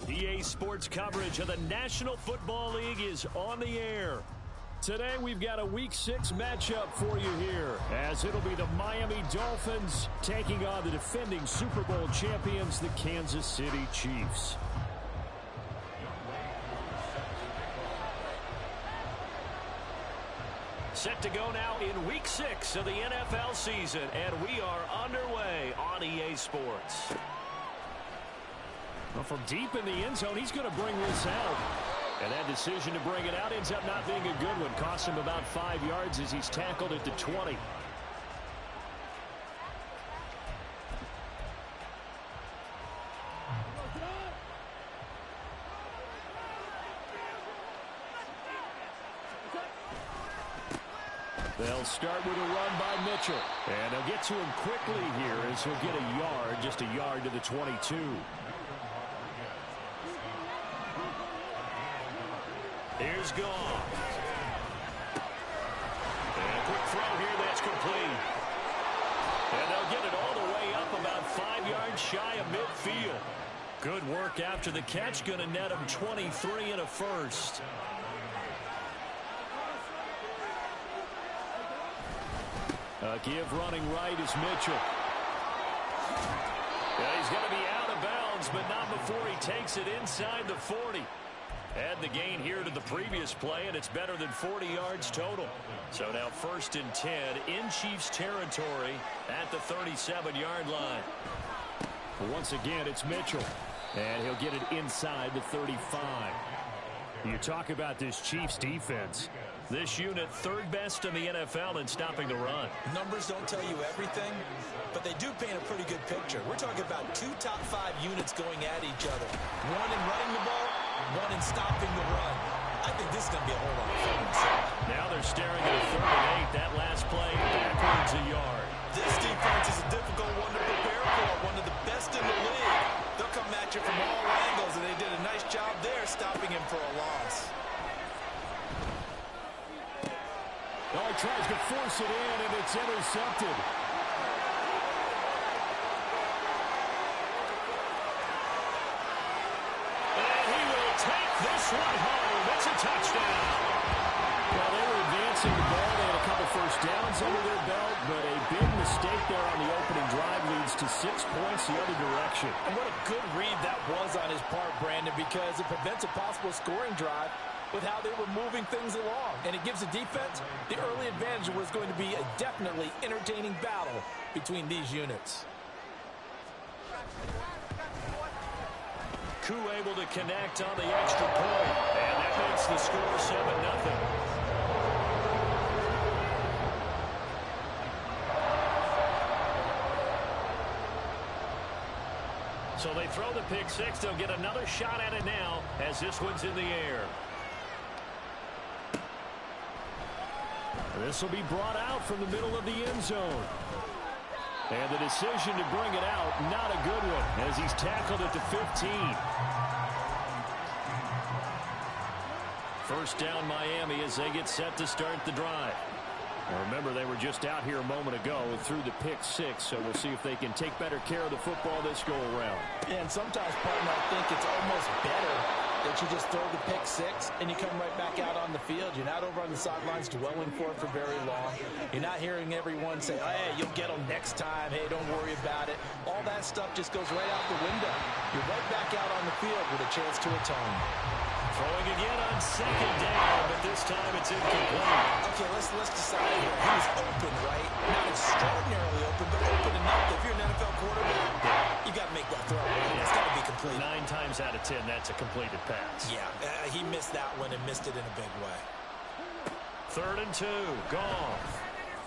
EA Sports coverage of the National Football League is on the air. Today we've got a Week 6 matchup for you here, as it'll be the Miami Dolphins taking on the defending Super Bowl champions, the Kansas City Chiefs. Set to go now in Week 6 of the NFL season, and we are underway on EA Sports. Well, from deep in the end zone, he's going to bring this out. And that decision to bring it out ends up not being a good one. Cost him about 5 yards as he's tackled at the 20. They'll start with a run by Mitchell. And they'll get to him quickly here as he'll get a yard, just a yard to the 22. Here's Gone. And a quick throw here that's complete. And they'll get it all the way up about 5 yards shy of midfield. Good work after the catch. Going to net him 23 and a first. A give running right is Mitchell. Yeah, he's going to be out of bounds, but not before he takes it inside the 40. Add the gain here to the previous play, and it's better than 40 yards total. So now 1st and 10 in Chiefs territory at the 37-yard line. Once again, it's Mitchell, and he'll get it inside the 35. You talk about this Chiefs defense. This unit, 3rd best in the NFL in stopping the run. Numbers don't tell you everything, but they do paint a pretty good picture. We're talking about 2 top 5 units going at each other. One in running the ball, one in stopping the run. I think this is going to be a whole lot of fun. Now they're staring at a 3rd and 8. That last play, backwards a yard. This defense is a difficult one to prepare for. One of the best in the league. They'll come at you from all angles, and they did a nice job there stopping him for a loss. Oh, he tries to force it in, and it's intercepted. And he will take this one home. It's a touchdown. Well, they were advancing the ball. They had a couple first downs under their belt, but a big mistake there on the opening drive leads to 6 points the other direction. And what a good read that was on his part, Brandon, because it prevents a possible scoring drive with how they were moving things along. And it gives the defense the early advantage. Was going to be a definitely entertaining battle between these units. Ncaa able to connect on the extra point. And that makes the score 7-0. So they throw the pick six. They'll get another shot at it now as this one's in the air. This will be brought out from the middle of the end zone. And the decision to bring it out, not a good one, as he's tackled at the 15. First down Miami as they get set to start the drive. Now remember, they were just out here a moment ago through the pick six, so we'll see if they can take better care of the football this go-around. Yeah, and sometimes, partner, I think it's almost better that you just throw the pick six and you come right back out on the field. You're not over on the sidelines dwelling for it for very long. You're not hearing everyone say, oh, hey, you'll get them next time. Hey, don't worry about it. All that stuff just goes right out the window. You're right back out on the field with a chance to atone. Throwing again on second down, but this time it's incomplete. Okay, let's decide here. He was open, right? Not extraordinarily open, but open enough that if you're an NFL quarterback, you got to make that throw. Right? That's got to be complete. incomplete. 9 times out of 10, that's a completed pass. Yeah, he missed that one and missed it in a big way. 3rd and 2. Goff.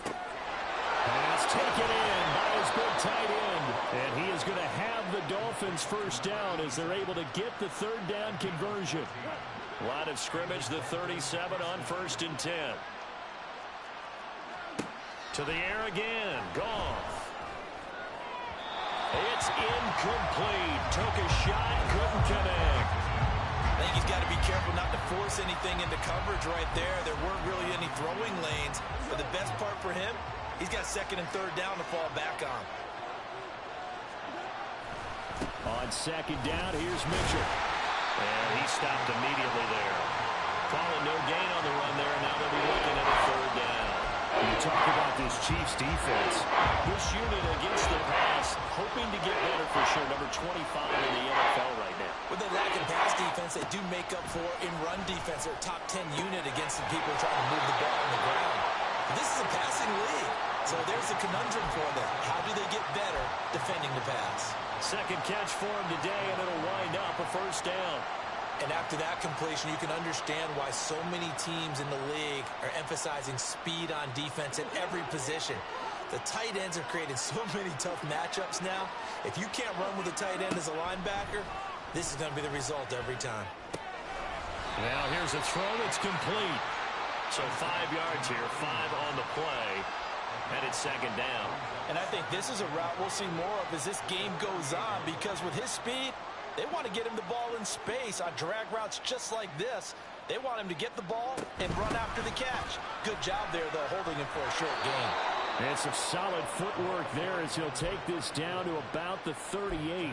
Pass taken in by his big tight end. And he is going to have the Dolphins first down as they're able to get the 3rd down conversion. Line of scrimmage, the 37 on 1st and 10. To the air again. Goff. It's incomplete. Took a shot, couldn't connect. I think he's got to be careful not to force anything into coverage right there. There weren't really any throwing lanes. But the best part for him, he's got 2nd and 3rd down to fall back on. On 2nd down, here's Mitchell. And he stopped immediately there. Calling no gain on the run there, and now they'll be looking at a 3rd down. You talk about this Chiefs defense. This unit against the pass, hoping to get better for sure. Number 25 in the NFL right now. With their lack of pass defense, they do make up for in run defense. They're a top 10 unit against the people trying to move the ball on the ground. But this is a passing league, so there's a conundrum for them. How do they get better defending the pass? 2nd catch for him today, and it'll wind up a 1st down. And after that completion, you can understand why so many teams in the league are emphasizing speed on defense at every position. The tight ends have created so many tough matchups now. If you can't run with a tight end as a linebacker, this is going to be the result every time. Now here's a throw that's complete. So 5 yards here, 5 on the play, and it's 2nd down. And I think this is a route we'll see more of as this game goes on, because with his speed, they want to get him the ball in space on drag routes just like this. They want him to get the ball and run after the catch. Good job there, though, holding him for a short gain. And some solid footwork there as he'll take this down to about the 38.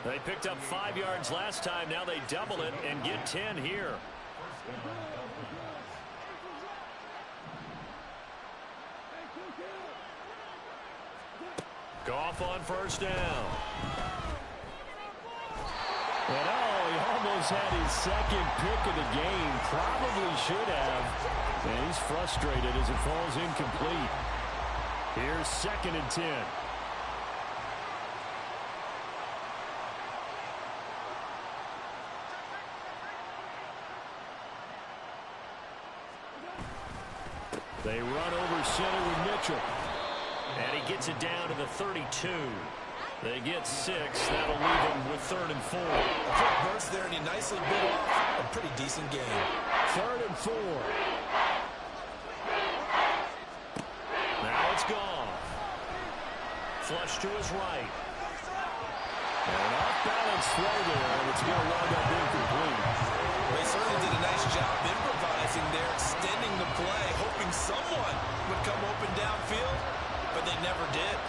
They picked up 5 yards last time. Now they double it and get 10 here. Goff on 1st down. And he almost had his 2nd pick of the game. Probably should have. And he's frustrated as it falls incomplete. Here's 2nd and 10. They run over center with Mitchell. And he gets it down to the 32. They get 6. That'll leave him with 3rd and 4. A quick burst there, and he nicely bit off a pretty decent game. 3rd and 4. Now it's gone. Flush to his right. And off-balance throw there, and it's going to wind up incomplete. They certainly did a nice job improvising there, extending the play, hoping someone would come open downfield, but they never did.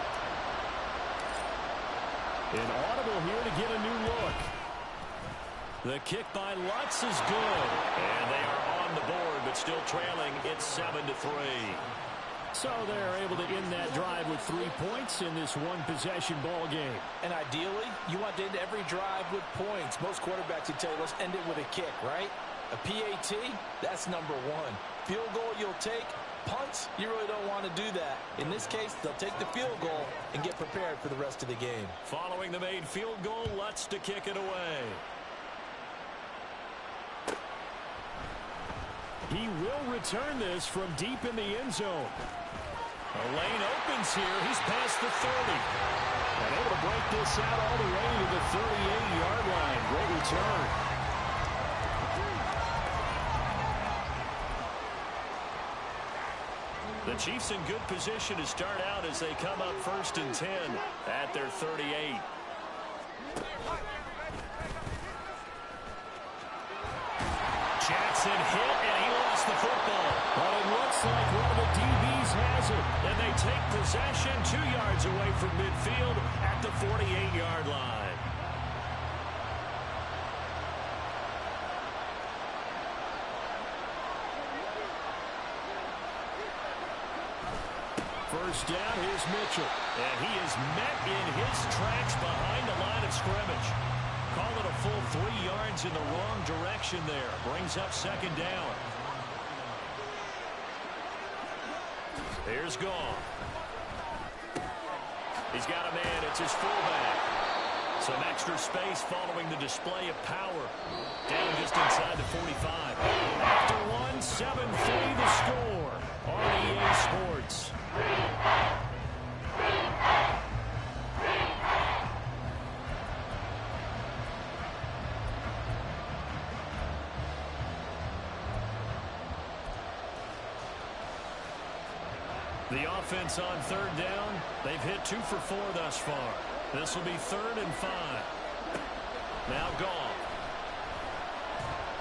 An audible here to get a new look. The kick by Lutz is good. And they are on the board, but still trailing. It's 7-3. So they're able to end that drive with 3 points in this one-possession ball game. And ideally, you want to end every drive with points. Most quarterbacks would tell you, let's end it with a kick, right? A PAT, that's number 1. Field goal you'll take. Punts, you really don't want to do that. In this case, they'll take the field goal and get prepared for the rest of the game. Following the made field goal, Lutz to kick it away. He will return this from deep in the end zone. A lane opens here. He's past the 30. And able to break this out all the way to the 38-yard line. Great return. The Chiefs in good position to start out as they come up 1st and 10 at their 38. Jackson hit, and he lost the football. But it looks like one of the DBs has it. And they take possession 2 yards away from midfield at the 48-yard line. First down, here's Mitchell. And he is met in his tracks behind the line of scrimmage. Call it a full 3 yards in the wrong direction there. Brings up 2nd down. Here's Goff. He's got a man. It's his fullback. Some extra space following the display of power. Down just inside the 45. After one, 7-3 the score on EA Sports. The offense on third down, they've hit 2 for 4 thus far. This will be 3rd and 5. Now Goff.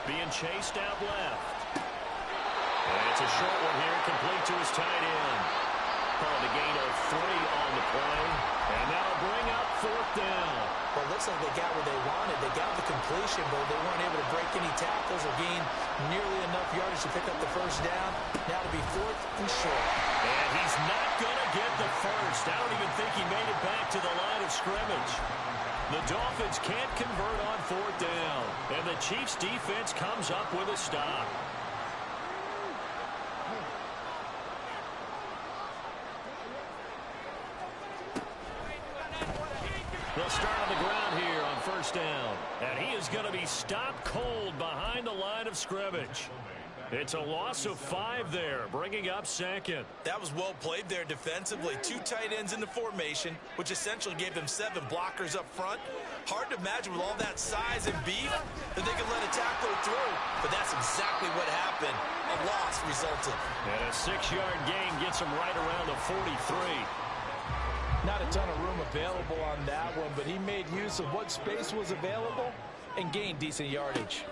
Being chased out left. And it's a short one here, complete to his tight end. Calling a gain of 3 on the play. And that'll bring up 4th down. Well, it looks like they got what they wanted. They got the completion, but they weren't able to break any tackles or gain nearly enough yardage to pick up the first down. Now to be 4th and short. And he's not going to get the first. I don't even think he made it back to the line of scrimmage. The Dolphins can't convert on 4th down. And the Chiefs defense comes up with a stop. They'll start on the ground here on 1st down. And he is going to be stopped cold behind the line of scrimmage. It's a loss of 5 there, bringing up 2nd. That was well played there defensively. 2 tight ends in the formation, which essentially gave them 7 blockers up front. Hard to imagine with all that size and beef that they could let a tackler through. But that's exactly what happened. A loss resulted. And a 6-yard gain gets him right around the 43. Not a ton of room available on that one, but he made use of what space was available and gained decent yardage.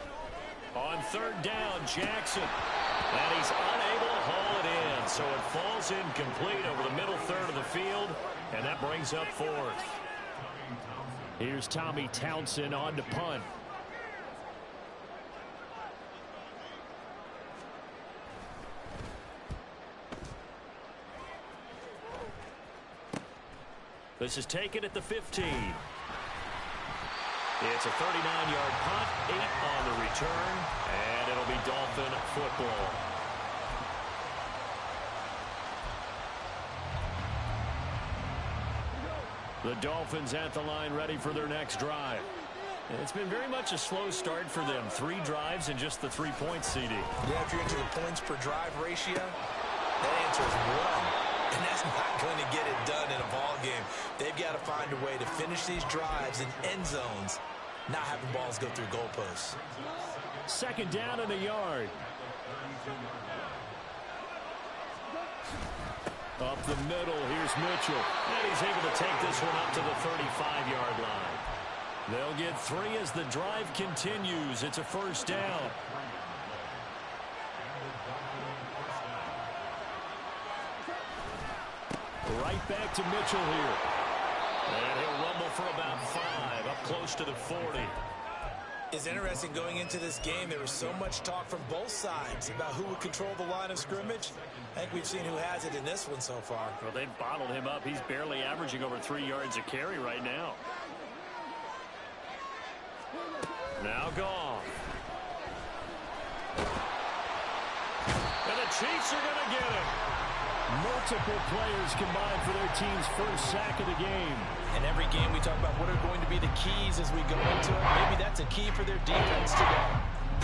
On 3rd down, Jackson. And he's unable to haul it in. So it falls incomplete over the middle third of the field. And that brings up 4th. Here's Tommy Townsend on to punt. This is taken at the 15. It's a 39-yard punt, 8 on the return, and it'll be Dolphin football. The Dolphins at the line ready for their next drive. It's been very much a slow start for them. 3 drives and just the 3 points, CD. Yeah, if you're into the points per drive ratio, that answer is 1. And that's not going to get it done in a ball game. They've got to find a way to finish these drives in end zones, not having balls go through goalposts. 2nd down and a yard. Up the middle, here's Mitchell. And he's able to take this one up to the 35-yard line. They'll get 3 as the drive continues. It's a 1st down. Right back to Mitchell here. And he'll rumble for about 5, up close to the 40. It's interesting going into this game. There was so much talk from both sides about who would control the line of scrimmage. I think we've seen who has it in this one so far. Well, they've bottled him up. He's barely averaging over 3 yards a carry right now. Now Goff. And the Chiefs are going to get it. Multiple players combined for their team's first sack of the game. In every game we talk about what are going to be the keys as we go into it. Maybe that's a key for their defense today.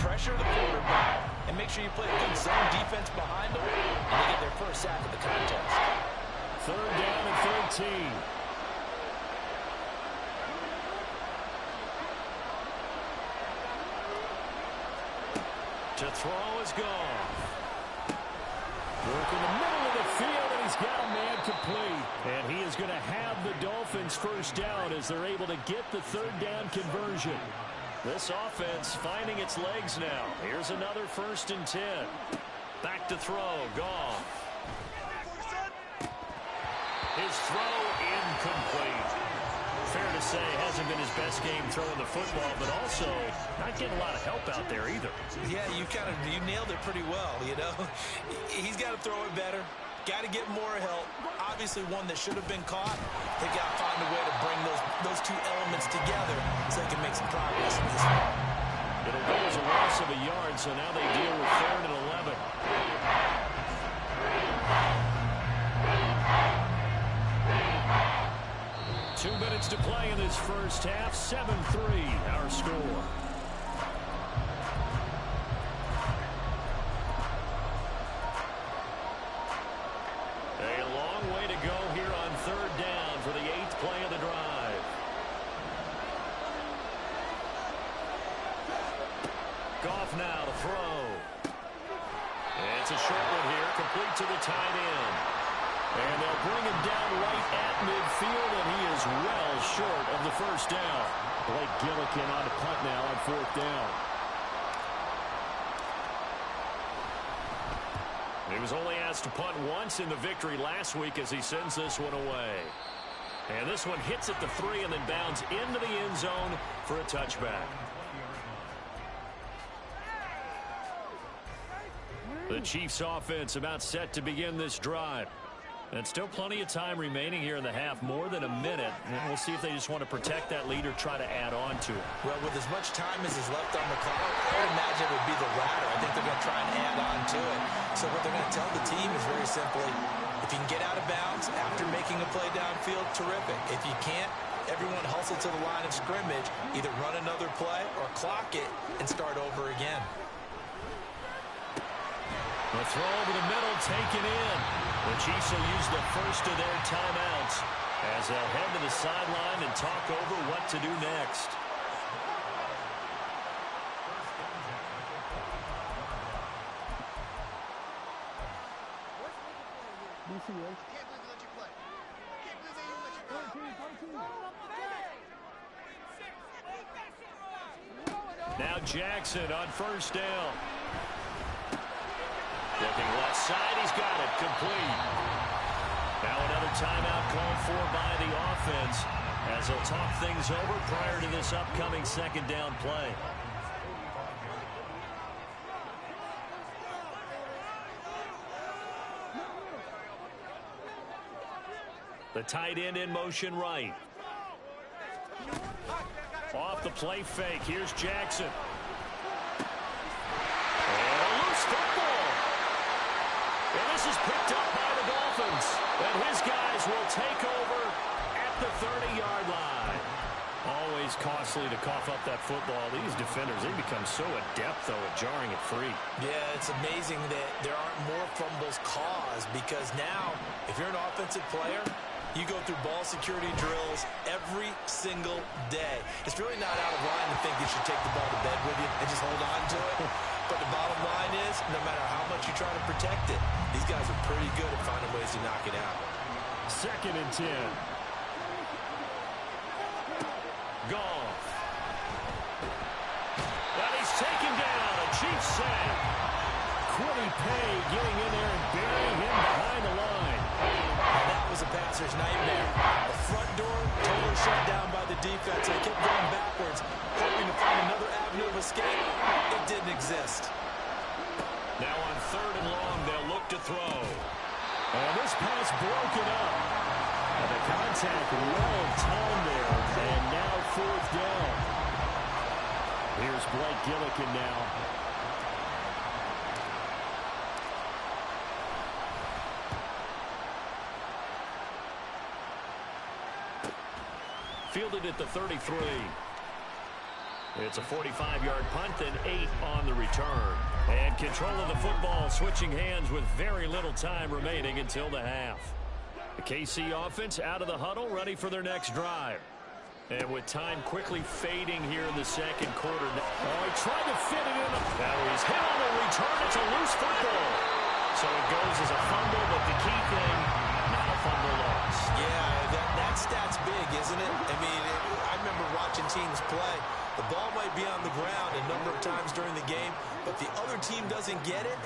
Pressure the quarterback and make sure you play a good zone defense behind them, and they get their first sack of the contest. 3rd down and 13. To throw is Goff. Work in the middle of the field, and he's got a man complete. And he is going to have the Dolphins first down as they're able to get the 3rd down conversion. This offense finding its legs now. Here's another 1st and 10. Back to throw, Goff. His throw incomplete. Fair to say, hasn't been his best game throwing the football, but also not getting a lot of help out there either. Yeah, you nailed it pretty well, you know. He's got to throw it better. Got to get more help. Obviously one that should have been caught. They got to find a way to bring those 2 elements together so they can make some progress in this one. It'll go as a loss of a yard, so now they deal with 3rd and 11. 2 minutes to play in this first half. 7-3 our score. A long way to go here on third down for the 8th play of the drive. Goff now to throw. It's a short one here, complete to the tight end. And they'll bring him down right at midfield, and he is well short of the first down. Blake Gillikin on a punt now on 4th down. He was only asked to punt once in the victory last week as he sends this one away. And this one hits at the 3 and then bounds into the end zone for a touchback. The Chiefs offense about set to begin this drive. And still plenty of time remaining here in the half, more than a minute. And we'll see if they just want to protect that lead or try to add on to it. Well, with as much time as is left on the clock, I would imagine it would be the latter. I think they're going to try and add on to it. So what they're going to tell the team is very simply, if you can get out of bounds after making a play downfield, terrific. If you can't, everyone hustle to the line of scrimmage, either run another play or clock it and start over again. The throw over the middle taken in. The Chiefs will use the first of their timeouts as they'll head to the sideline and talk over what to do next. Now Jackson on first down. Looking left side, he's got it, complete. Now another timeout called for by the offense as they'll talk things over prior to this upcoming second down play. The tight end in motion right. Off the play fake, here's Jackson. And a loose football. And this is picked up by the Dolphins. And his guys will take over at the 30-yard line. Always costly to cough up that football. These defenders, they become so adept, though, at jarring it free. Yeah, it's amazing that there aren't more fumbles caused because now, if you're an offensive player, you go through ball security drills every single day. It's really not out of line to think you should take the ball to bed with you and just hold on to it. But the bottom line is, no matter how much you try to protect it, these guys are pretty good at finding ways to knock it out. 2nd and 10. Goff. And he's taken down. A Chiefs sack. Quiddy Pay getting in there and burying him behind the line. And that was a passer's nightmare. The front door totally shut down by the defense. They kept going backwards, hoping to find another avenue of escape. It didn't exist. Now on 3rd and long, they'll look to throw. And this pass broken up. And the contact well timed there. And now 4th down. Here's Blake Gillikin now. Fielded at the 33. It's a 45-yard punt, then 8 on the return. And control of the football switching hands with very little time remaining until the half. The KC offense out of the huddle, ready for their next drive. And with time quickly fading here in the second quarter. Oh, he tried to fit it in. Now he's hit on the return. It's a loose football. So it goes as a fumble, but the key thing, not a fumble loss. Yeah, that stat's big, isn't it? I mean, I remember watching teams play. The ball might be on the ground a number of times during the game, but the other team doesn't get it.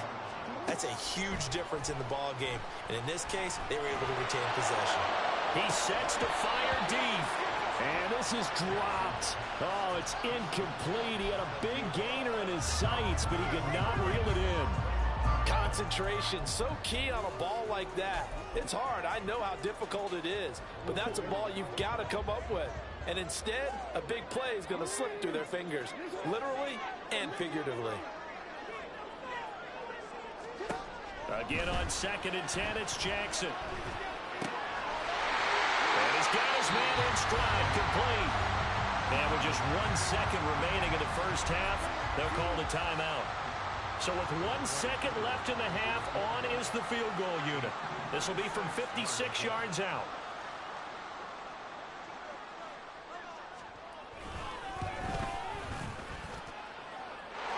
That's a huge difference in the ball game. And in this case, they were able to retain possession. He sets to fire deep. And this is dropped. Oh, it's incomplete. He had a big gainer in his sights, but he could not reel it in. Concentration, so key on a ball like that. It's hard. I know how difficult it is, but that's a ball you've got to come up with. And instead, a big play is going to slip through their fingers, literally and figuratively. Again on 2nd and 10, it's Jackson. And He's got his man in stride, complete. And with just 1 second remaining in the first half, they'll call the timeout. So with 1 second left in the half, on is the field goal unit. This will be from 56 yards out.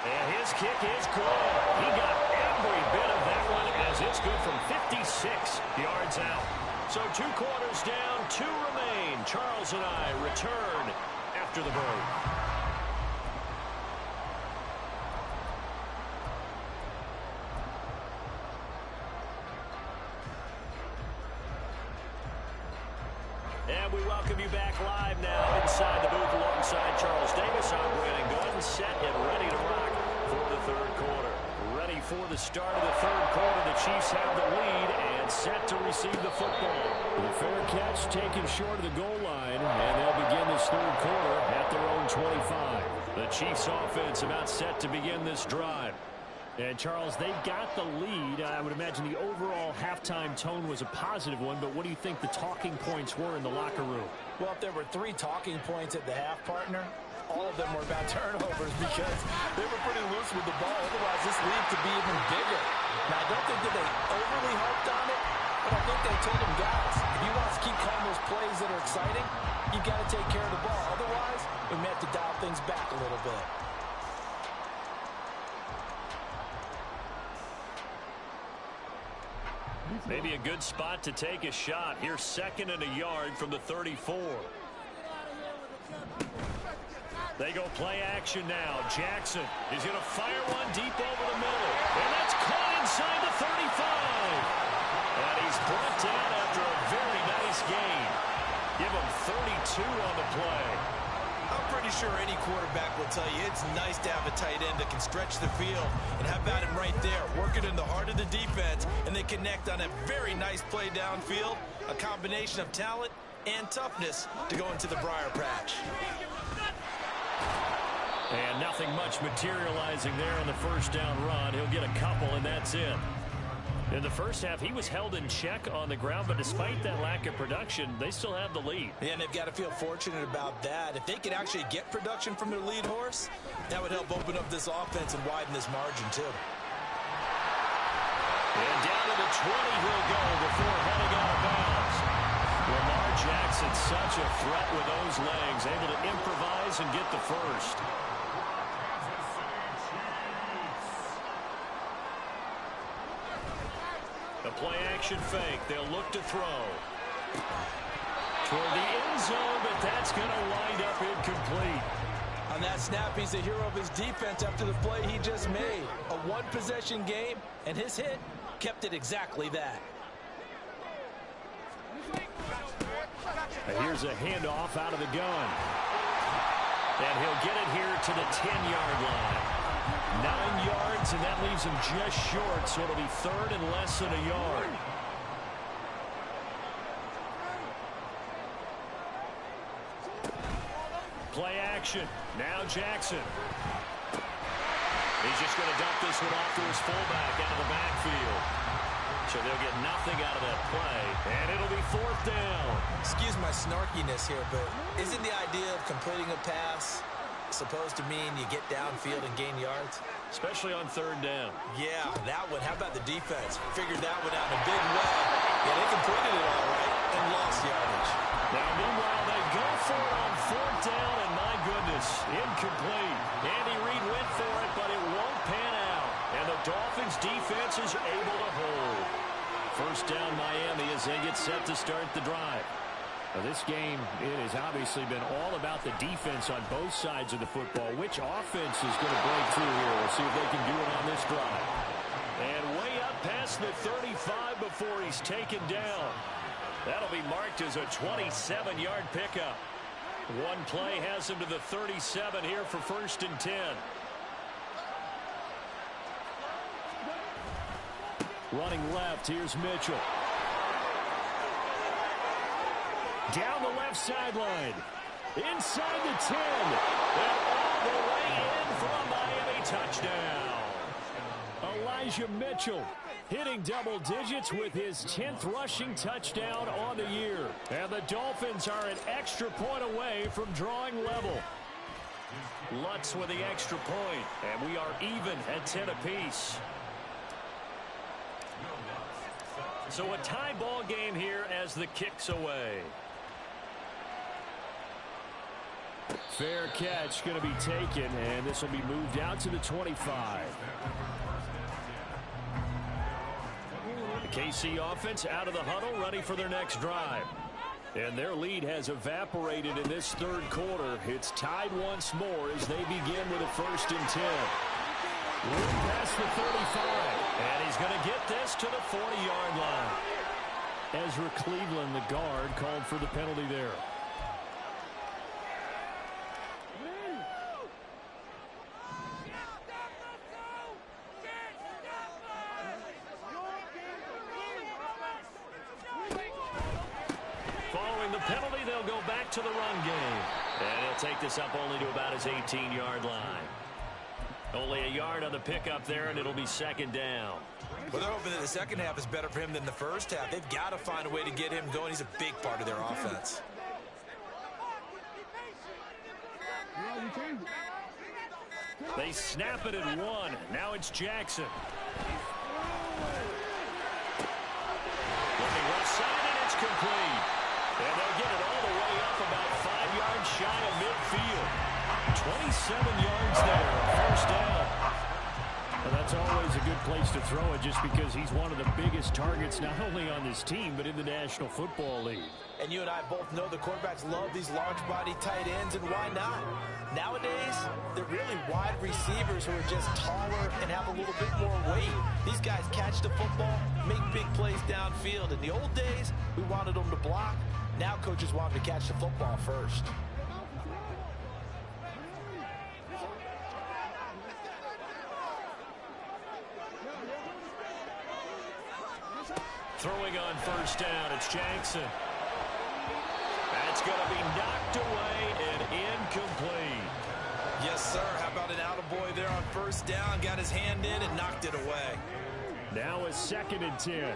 And his kick is good. He got every bit of that one as it's good from 56 yards out. So 2 quarters down, 2 remain. Charles and I return after the break. And we welcome you back live now inside the booth alongside Charles Davis. I'm Brandon Gordon, set and ready to rock for the third quarter. Ready for the start of the third quarter. The Chiefs have the lead and set to receive the football. The fair catch taken short of the goal line, and they'll begin this third quarter at their own 25. The Chiefs offense about set to begin this drive. And, Charles, they've got the lead. I would imagine the overall halftime tone was a positive one, but what do you think the talking points were in the locker room? Well, if there were 3 talking points at the half, partner, all of them were about turnovers because they were pretty loose with the ball. Otherwise, this lead could be even bigger. Now, I don't think that they overly harped on it, but I think they told them, guys, if you want us to keep calling those plays that are exciting, you got to take care of the ball. Otherwise, we may have to dial things back a little bit. Maybe a good spot to take a shot. Here's 2nd and a yard from the 34. They go play action now. Jackson is going to fire one deep over the middle. And that's caught inside the 35. And he's brought down after a very nice gain. Give him 32 on the play. I'm pretty sure any quarterback will tell you it's nice to have a tight end that can stretch the field. And how about him right there, working in the heart of the defense, and they connect on a very nice play downfield, a combination of talent and toughness to go into the briar patch. And nothing much materializing there on the first down run. He'll get a couple, and that's it. In the first half, he was held in check on the ground, but despite that lack of production, they still have the lead. Yeah, and they've got to feel fortunate about that. If they could actually get production from their lead horse, that would help open up this offense and widen this margin, too. And down to the 20 he'll go before heading out of bounds. Lamar Jackson, such a threat with those legs, able to improvise and get the first. The play-action fake. They'll look to throw. Toward the end zone, but that's going to wind up incomplete. On that snap, he's the hero of his defense after the play he just made. A one-possession game, and his hit kept it exactly that. And here's a handoff out of the gun. And he'll get it here to the 10-yard line. 9 yards, and that leaves him just short, so it'll be 3rd and less than a yard. Play action. Now Jackson. He's just going to dump this one off to his fullback out of the backfield. So they'll get nothing out of that play, and it'll be 4th down. Excuse my snarkiness here, but isn't the idea of completing a pass supposed to mean you get downfield and gain yards? Especially on 3rd down. Yeah, that one. How about the defense? Figured that one out in a big way. Yeah, they completed it all right and lost yardage. Now, meanwhile, they go for it on 4th down, and my goodness, incomplete. Andy Reid went for it, but it won't pan out. And the Dolphins' defense is able to hold. 1st down, Miami, as they get set to start the drive. Now, this game, it has obviously been all about the defense on both sides of the football. Which offense is going to break through here? We'll see if they can do it on this drive. And way up past the 35 before he's taken down. That'll be marked as a 27-yard pickup. One play has him to the 37 here for 1st and 10. Running left, here's Mitchell. Down the left sideline. Inside the 10. And all the way in for a Miami touchdown. Elijah Mitchell Hitting double digits with his 10th rushing touchdown on the year. And the Dolphins are an extra point away from drawing level. Lutz with the extra point, and we are even at 10 apiece. So a tie ball game here as the kick's away. Fair catch going to be taken, and this will be moved out to the 25. The KC offense out of the huddle, ready for their next drive. And their lead has evaporated in this third quarter. It's tied once more as they begin with a 1st and 10. Room past the 35. And he's going to get this to the 40-yard line. Ezra Cleveland, the guard, called for the penalty there. Following the penalty, they'll go back to the run game. And he'll take this up only to about his 18-yard line. Only a yard on the pickup there, and it'll be 2nd down. Well, they're hoping that the second half is better for him than the first half. They've got to find a way to get him going. He's a big part of their offense. They snap it at 1. Now it's Jackson. Looking left side, and it's complete. And they'll get it all the way up about 5 yards shy of midfield. 27 yards there, 1st down. Well, that's always a good place to throw it just because he's one of the biggest targets not only on this team but in the National Football League. And you and I both know the quarterbacks love these large body tight ends, and why not? Nowadays, they're really wide receivers who are just taller and have a little bit more weight. These guys catch the football, make big plays downfield. In the old days, we wanted them to block. Now coaches want them to catch the football first. Throwing on 1st down, it's Jackson. That's going to be knocked away and incomplete. Yes, sir. How about an attaboy there on 1st down? Got his hand in and knocked it away. Now a 2nd and 10.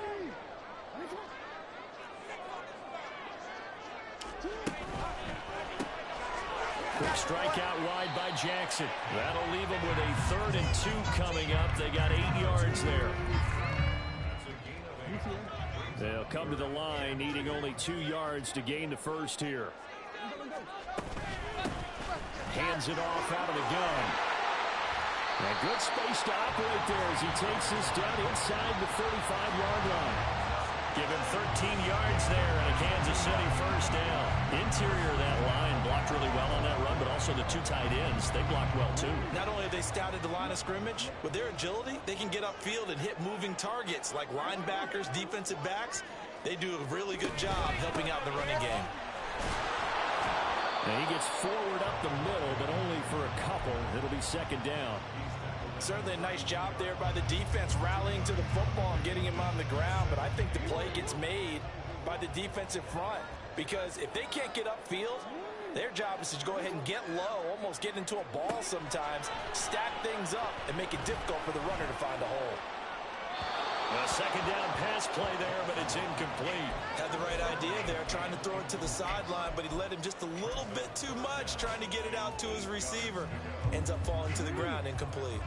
Quick strike out wide by Jackson. That'll leave them with a 3rd and 2 coming up. They got 8 yards there. They'll come to the line, needing only 2 yards to gain the 1st here. Hands it off out of the gun. A good space to operate there as he takes this down inside the 35-yard line. Give him 13 yards there and a Kansas City 1st down. Interior of that line blocked really well on that run, but also the 2 tight ends, they blocked well too. Not only have they scouted the line of scrimmage, with their agility, they can get upfield and hit moving targets like linebackers, defensive backs. They do a really good job helping out the running game. And he gets forward up the middle, but only for a couple. It'll be 2nd down. Certainly a nice job there by the defense rallying to the football and getting him on the ground, but I think the play gets made by the defensive front because if they can't get upfield, their job is to go ahead and get low, almost get into a ball sometimes, stack things up, and make it difficult for the runner to find a hole. A 2nd down pass play there, but it's incomplete. Had the right idea there, trying to throw it to the sideline, but he led him just a little bit too much, trying to get it out to his receiver. Ends up falling to the ground, incomplete.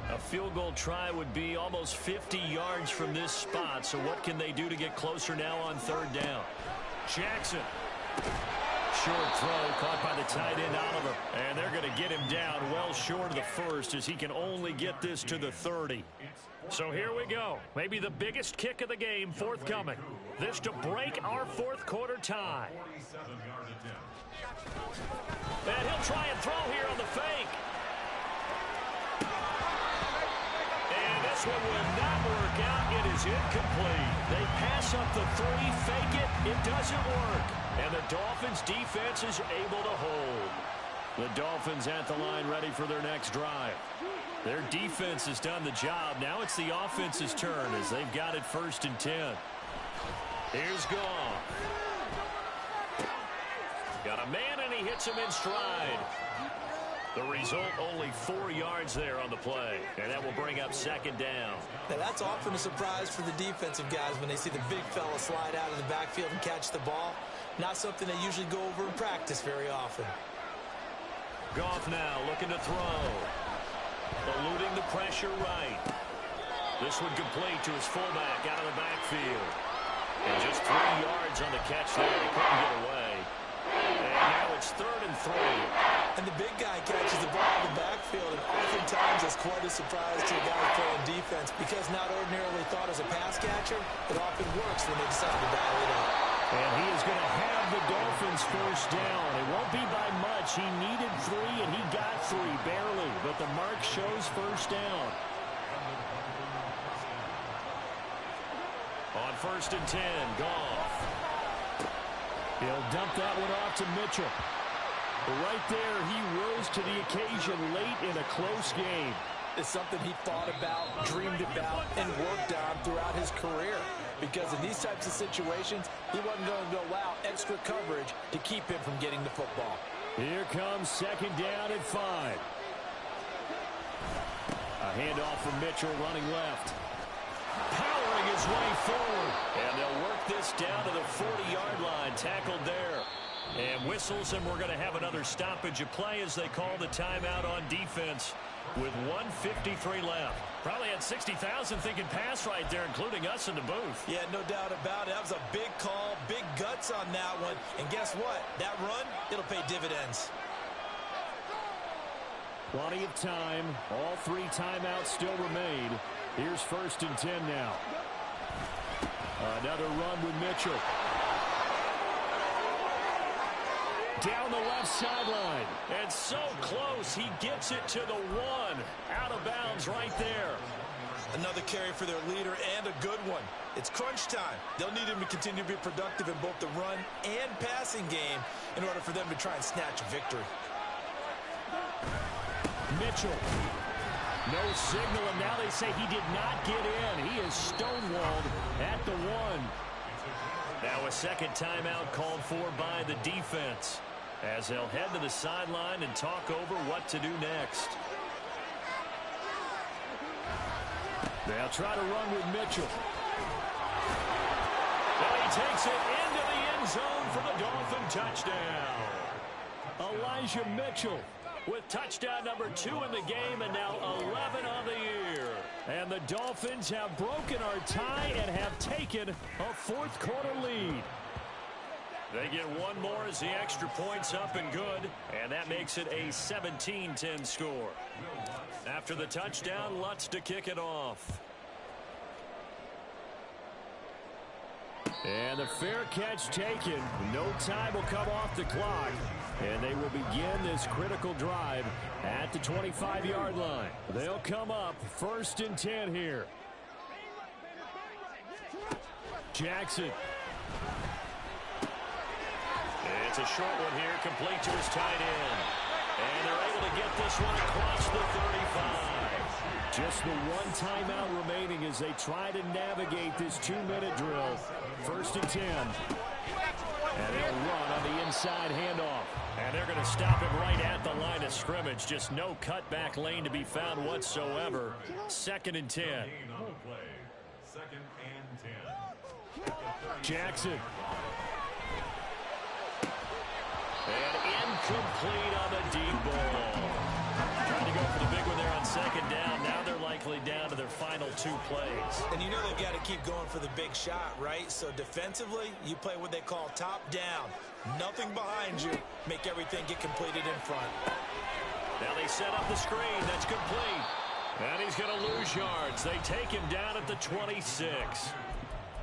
A field goal try would be almost 50 yards from this spot, so what can they do to get closer now on 3rd down? Jackson. Short throw caught by the tight end Oliver, and they're going to get him down well short of the 1st as he can only get this to the 30. So here we go. Maybe the biggest kick of the game forthcoming. This to break our 4th quarter tie. And he'll try and throw here on the fake. And this one will not work out. It is incomplete. They pass up the 3, fake it. It doesn't work. And the Dolphins defense is able to hold. The Dolphins at the line ready for their next drive. Their defense has done the job. Now it's the offense's turn as they've got it 1st and 10. Here's Goff. Got a man and he hits him in stride. The result, only 4 yards there on the play. And that will bring up second down. Now, that's often a surprise for the defensive guys when they see the big fella slide out of the backfield and catch the ball. Not something they usually go over in practice very often. Goff now looking to throw. Eluding the pressure right. This one complete to his fullback out of the backfield. And just 3 yards on the catch there. He couldn't get away. And now it's 3rd and 3. And the big guy catches the ball in the backfield, and oftentimes it's quite a surprise to a guy playing defense because not ordinarily thought as a pass catcher, it often works when they decide to dial it up. And he is going to have the Dolphins first down. It won't be by much. He needed 3, and he got 3, barely. But the mark shows first down. On 1st and 10, Goff. He'll dump that one off to Mitchell. Right there, he rose to the occasion late in a close game. It's something he thought about, dreamed about, and worked on throughout his career. Because in these types of situations, he wasn't going to allow extra coverage to keep him from getting the football. Here comes second down at 5. A handoff from Mitchell running left. Powering his way forward. And they'll work this down to the 40-yard line. Tackled there. And whistles, and we're going to have another stoppage of play as they call the timeout on defense with 1:53 left. Probably had 60,000 thinking pass right there, including us in the booth. Yeah, no doubt about it. That was a big call, big guts on that one. And guess what? That run, it'll pay dividends. Plenty of time. All 3 timeouts still remain. Here's 1st and 10 now. Another run with Mitchell. Down the left sideline. And so close, he gets it to the 1. Out of bounds right there. Another carry for their leader and a good one. It's crunch time. They'll need him to continue to be productive in both the run and passing game in order for them to try and snatch a victory. Mitchell. No signal, and now they say he did not get in. He is stonewalled at the 1. Now a second timeout called for by the defense as they'll head to the sideline and talk over what to do next. They'll try to run with Mitchell. Well, he takes it into the end zone for the Dolphin touchdown. Elijah Mitchell with touchdown number 2 in the game and now 11 on the year. And the Dolphins have broken our tie and have taken a 4th quarter lead. They get one more as the extra point's up and good, and that makes it a 17-10 score. After the touchdown, Lutz to kick it off. And the fair catch taken. No time will come off the clock. And they will begin this critical drive at the 25-yard line. They'll come up 1st and 10 here. Jackson. It's a short one here, complete to his tight end. And they're able to get this one across the 35. Just the 1 timeout remaining as they try to navigate this 2-minute drill. 1st and 10. And they'll run on the inside handoff. And they're going to stop him right at the line of scrimmage. Just no cutback lane to be found whatsoever. 2nd and 10. Jackson. And incomplete on the deep ball. Trying to go for the big one there on 2nd down. Now they're likely down to their final 2 plays. And you know they've got to keep going for the big shot, right? So defensively, you play what they call top down. Nothing behind you. Make everything get completed in front. Now they set up the screen. That's complete. And he's going to lose yards. They take him down at the 26.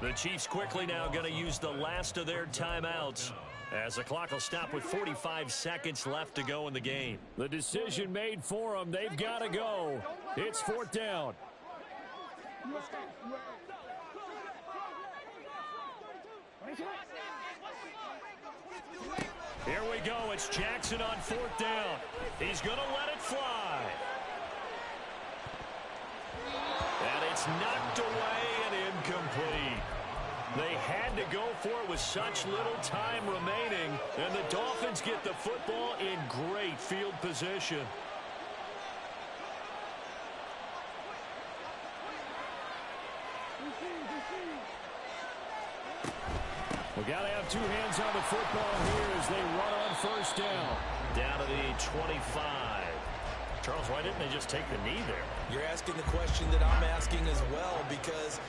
The Chiefs quickly now going to use the last of their timeouts as the clock will stop with 45 seconds left to go in the game. The decision made for them. They've got to go. It's 4th down. Here we go. It's Jackson on 4th down. He's going to let it fly. And it's knocked away and incomplete. They had to go for it with such little time remaining, and the Dolphins get the football in great field position. We got to have two hands on the football here as they run on first down. Down to the 25. Charles, why didn't they just take the knee there? You're asking the question that I'm asking as well, because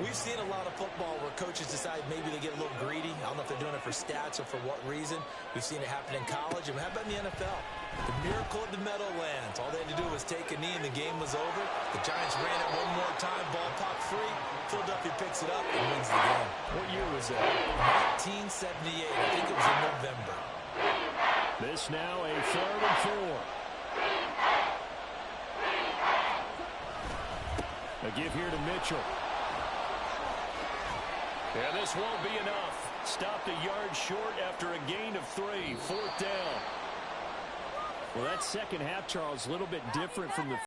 we've seen a lot of football where coaches decide maybe they get a little greedy. I don't know if they're doing it for stats or for what reason. We've seen it happen in college, and how about in the NFL? The miracle of the Meadowlands. All they had to do was take a knee, and the game was over. The Giants ran it one more time. Ball popped free. Philadelphia picks it up and wins the game. What year was that? 1978. I think it was in November. This now a 3rd and 4. A give here to Mitchell. And this won't be enough. Stopped a yard short after a gain of 3. 4th down. Well, that second half, Charles, a little bit different from the